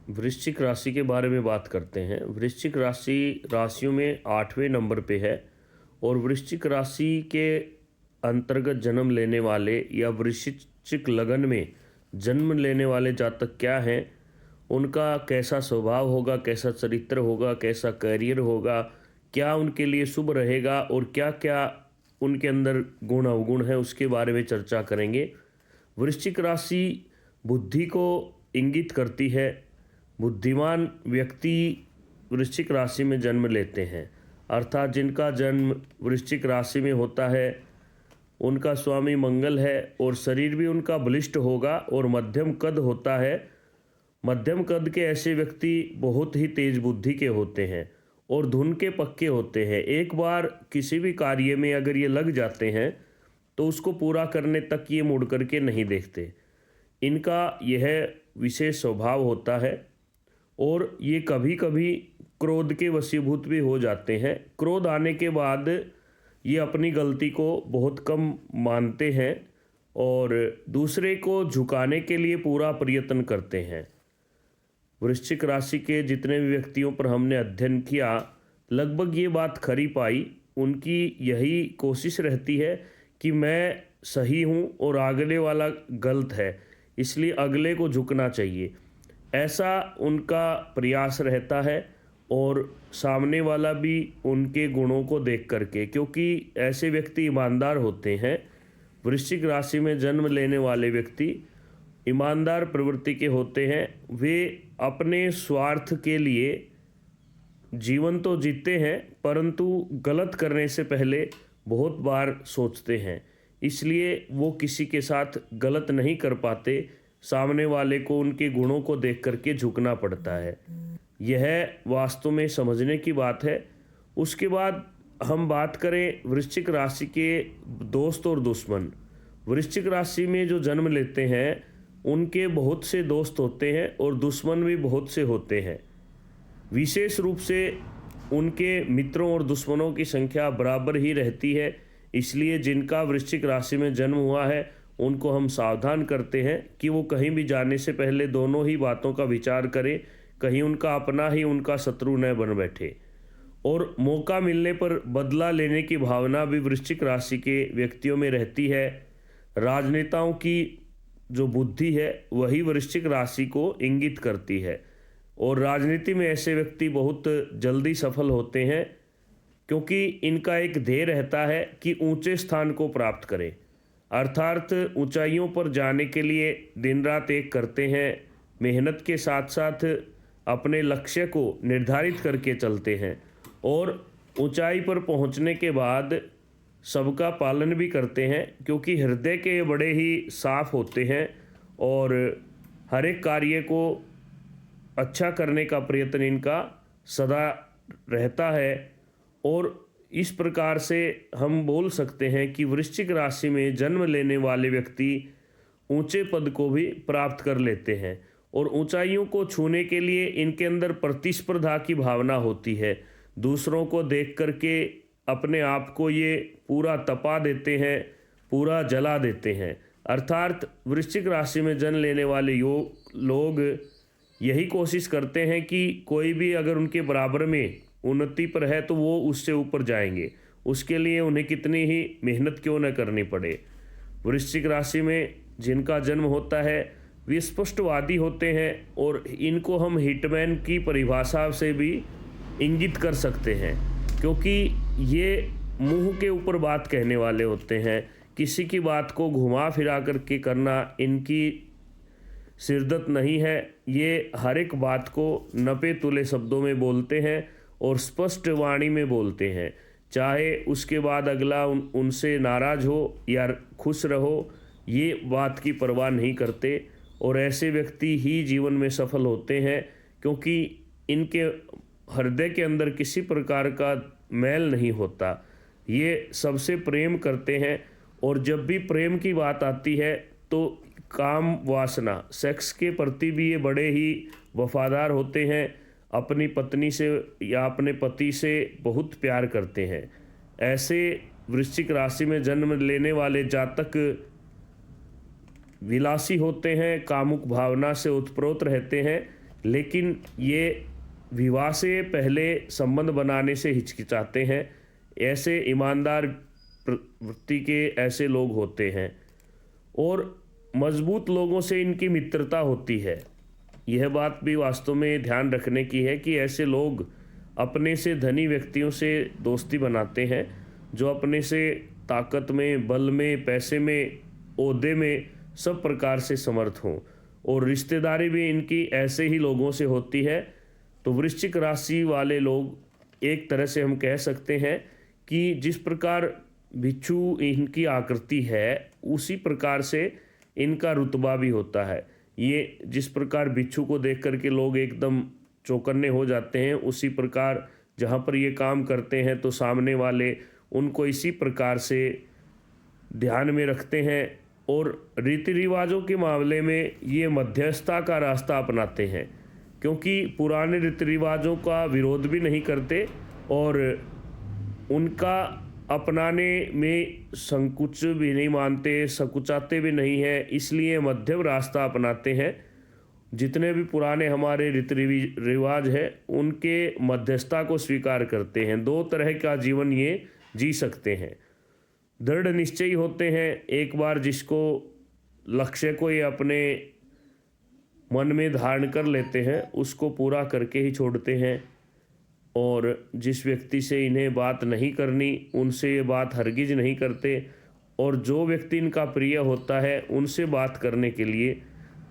वृश्चिक राशि के बारे में बात करते हैं। वृश्चिक राशि राशियों में 8वें नंबर पे है और वृश्चिक राशि के अंतर्गत जन्म लेने वाले या वृश्चिक लगन में जन्म लेने वाले जातक क्या हैं, उनका कैसा स्वभाव होगा, कैसा चरित्र होगा, कैसा करियर होगा, क्या उनके लिए शुभ रहेगा और क्या क्या उनके अंदर गुण अवगुण है, उसके बारे में चर्चा करेंगे। वृश्चिक राशि बुद्धि को इंगित करती है। बुद्धिमान व्यक्ति वृश्चिक राशि में जन्म लेते हैं, अर्थात जिनका जन्म वृश्चिक राशि में होता है उनका स्वामी मंगल है और शरीर भी उनका बलिष्ठ होगा और मध्यम कद होता है। मध्यम कद के ऐसे व्यक्ति बहुत ही तेज बुद्धि के होते हैं और धुन के पक्के होते हैं। एक बार किसी भी कार्य में अगर ये लग जाते हैं तो उसको पूरा करने तक ये मुड़ करके नहीं देखते। इनका यह विशेष स्वभाव होता है और ये कभी कभी क्रोध के वशीभूत भी हो जाते हैं। क्रोध आने के बाद ये अपनी गलती को बहुत कम मानते हैं और दूसरे को झुकाने के लिए पूरा प्रयत्न करते हैं। वृश्चिक राशि के जितने भी व्यक्तियों पर हमने अध्ययन किया, लगभग ये बात खरी पाई। उनकी यही कोशिश रहती है कि मैं सही हूँ और अगले वाला गलत है, इसलिए अगले को झुकना चाहिए, ऐसा उनका प्रयास रहता है। और सामने वाला भी उनके गुणों को देख करके, क्योंकि ऐसे व्यक्ति ईमानदार होते हैं। वृश्चिक राशि में जन्म लेने वाले व्यक्ति ईमानदार प्रवृत्ति के होते हैं। वे अपने स्वार्थ के लिए जीवन तो जीते हैं, परंतु गलत करने से पहले बहुत बार सोचते हैं, इसलिए वो किसी के साथ गलत नहीं कर पाते। सामने वाले को उनके गुणों को देख करके झुकना पड़ता है। यह वास्तव में समझने की बात है। उसके बाद हम बात करें वृश्चिक राशि के दोस्त और दुश्मन। वृश्चिक राशि में जो जन्म लेते हैं उनके बहुत से दोस्त होते हैं और दुश्मन भी बहुत से होते हैं। विशेष रूप से उनके मित्रों और दुश्मनों की संख्या बराबर ही रहती है। इसलिए जिनका वृश्चिक राशि में जन्म हुआ है उनको हम सावधान करते हैं कि वो कहीं भी जाने से पहले दोनों ही बातों का विचार करें, कहीं उनका अपना ही उनका शत्रु न बन बैठे। और मौका मिलने पर बदला लेने की भावना भी वृश्चिक राशि के व्यक्तियों में रहती है। राजनेताओं की जो बुद्धि है वही वृश्चिक राशि को इंगित करती है और राजनीति में ऐसे व्यक्ति बहुत जल्दी सफल होते हैं, क्योंकि इनका एक ध्येय रहता है कि ऊंचे स्थान को प्राप्त करें, अर्थात ऊंचाइयों पर जाने के लिए दिन रात एक करते हैं। मेहनत के साथ साथ अपने लक्ष्य को निर्धारित करके चलते हैं और ऊंचाई पर पहुंचने के बाद सबका पालन भी करते हैं, क्योंकि हृदय के बड़े ही साफ होते हैं और हर एक कार्य को अच्छा करने का प्रयत्न इनका सदा रहता है। और इस प्रकार से हम बोल सकते हैं कि वृश्चिक राशि में जन्म लेने वाले व्यक्ति ऊंचे पद को भी प्राप्त कर लेते हैं और ऊंचाइयों को छूने के लिए इनके अंदर प्रतिस्पर्धा की भावना होती है। दूसरों को देख करके अपने आप को ये पूरा तपा देते हैं, पूरा जला देते हैं। अर्थात वृश्चिक राशि में जन्म लेने वाले लोग यही कोशिश करते हैं कि कोई भी अगर उनके बराबर में उन्नति पर है तो वो उससे ऊपर जाएंगे, उसके लिए उन्हें कितनी ही मेहनत क्यों न करनी पड़े। वृश्चिक राशि में जिनका जन्म होता है वे स्पष्टवादी होते हैं और इनको हम हिटमैन की परिभाषा से भी इंगित कर सकते हैं, क्योंकि ये मुंह के ऊपर बात कहने वाले होते हैं। किसी की बात को घुमा फिरा करके करना इनकी सिरदत नहीं है। ये हर एक बात को नपे तुले शब्दों में बोलते हैं और स्पष्ट वाणी में बोलते हैं, चाहे उसके बाद अगला उनसे नाराज हो या खुश रहो, ये बात की परवाह नहीं करते। और ऐसे व्यक्ति ही जीवन में सफल होते हैं, क्योंकि इनके हृदय के अंदर किसी प्रकार का मैल नहीं होता। ये सबसे प्रेम करते हैं और जब भी प्रेम की बात आती है तो काम वासना सेक्स के प्रति भी ये बड़े ही वफादार होते हैं। अपनी पत्नी से या अपने पति से बहुत प्यार करते हैं। ऐसे वृश्चिक राशि में जन्म लेने वाले जातक विलासी होते हैं, कामुक भावना से उत्प्रोत रहते हैं, लेकिन ये विवाह से पहले संबंध बनाने से हिचकिचाते हैं। ऐसे ईमानदार प्रवृत्ति के ऐसे लोग होते हैं और मजबूत लोगों से इनकी मित्रता होती है। यह बात भी वास्तव में ध्यान रखने की है कि ऐसे लोग अपने से धनी व्यक्तियों से दोस्ती बनाते हैं जो अपने से ताकत में, बल में, पैसे में, ओहदे में सब प्रकार से समर्थ हों, और रिश्तेदारी भी इनकी ऐसे ही लोगों से होती है। तो वृश्चिक राशि वाले लोग एक तरह से हम कह सकते हैं कि जिस प्रकार बिच्छू इनकी आकृति है उसी प्रकार से इनका रुतबा भी होता है। ये जिस प्रकार बिच्छू को देख करके लोग एकदम चौकन्ने हो जाते हैं, उसी प्रकार जहाँ पर ये काम करते हैं तो सामने वाले उनको इसी प्रकार से ध्यान में रखते हैं और रीति रिवाजों के मामले में ये मध्यस्थता का रास्ता अपनाते हैं, क्योंकि पुराने रीति रिवाजों का विरोध भी नहीं करते और उनका अपनाने में संकुच भी नहीं मानते, संकुचाते भी नहीं हैं, इसलिए मध्यम रास्ता अपनाते हैं। जितने भी पुराने हमारे रीति रिवाज है उनके मध्यस्थता को स्वीकार करते हैं। दो तरह का जीवन ये जी सकते हैं। दृढ़ निश्चयी होते हैं, एक बार जिसको लक्ष्य को ये अपने मन में धारण कर लेते हैं उसको पूरा करके ही छोड़ते हैं, और जिस व्यक्ति से इन्हें बात नहीं करनी उनसे ये बात हरगिज नहीं करते, और जो व्यक्ति इनका प्रिय होता है उनसे बात करने के लिए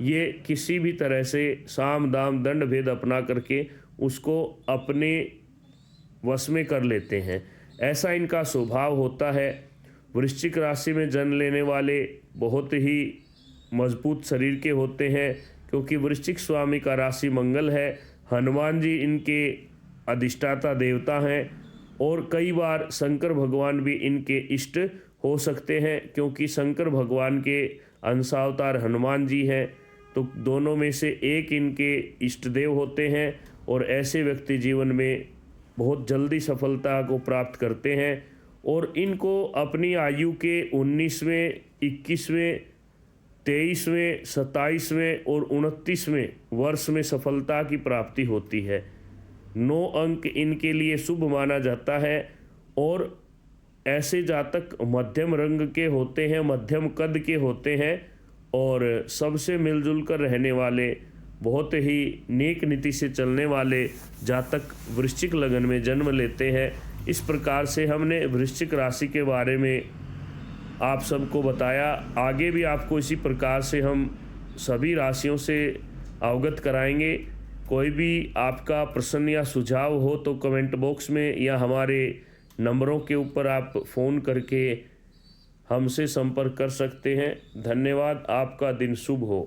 ये किसी भी तरह से साम दाम दंड भेद अपना करके उसको अपने वश में कर लेते हैं। ऐसा इनका स्वभाव होता है। वृश्चिक राशि में जन्म लेने वाले बहुत ही मजबूत शरीर के होते हैं, क्योंकि वृश्चिक स्वामी का राशि मंगल है। हनुमान जी इनके अधिष्ठाता देवता हैं और कई बार शंकर भगवान भी इनके इष्ट हो सकते हैं, क्योंकि शंकर भगवान के अंशावतार हनुमान जी हैं। तो दोनों में से एक इनके इष्ट देव होते हैं और ऐसे व्यक्ति जीवन में बहुत जल्दी सफलता को प्राप्त करते हैं और इनको अपनी आयु के 19वें, 21वें, 23वें, 27वें और 29वें वर्ष में सफलता की प्राप्ति होती है। 9 अंक इनके लिए शुभ माना जाता है और ऐसे जातक मध्यम रंग के होते हैं, मध्यम कद के होते हैं और सबसे मिलजुल कर रहने वाले, बहुत ही नेक नीति से चलने वाले जातक वृश्चिक लगन में जन्म लेते हैं। इस प्रकार से हमने वृश्चिक राशि के बारे में आप सबको बताया। आगे भी आपको इसी प्रकार से हम सभी राशियों से अवगत कराएंगे। कोई भी आपका प्रश्न या सुझाव हो तो कमेंट बॉक्स में या हमारे नंबरों के ऊपर आप फ़ोन करके हमसे संपर्क कर सकते हैं। धन्यवाद। आपका दिन शुभ हो।